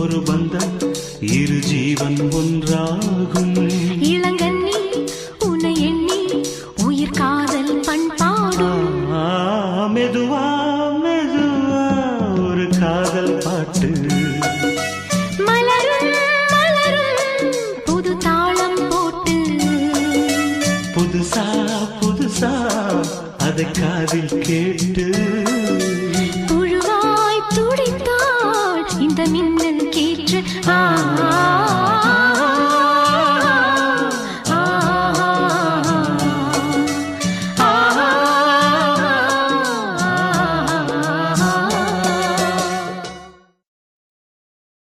ஒரு பந்தம் இரு ஜீவன் ஒன்றாகும். இளங்கண்ணி உன்னை எண்ணி உயிர் காதல் பண்பாடும். மெதுவா மெதுவா ஒரு காதல் பாட்டு. மலரும் மலரும் புது தாளம் போட்டு. புதுசா புதுசா அதை காதில் கேட்டு. புழுவாய் துடித்தாள் இந்த மின்னல் கேற்று.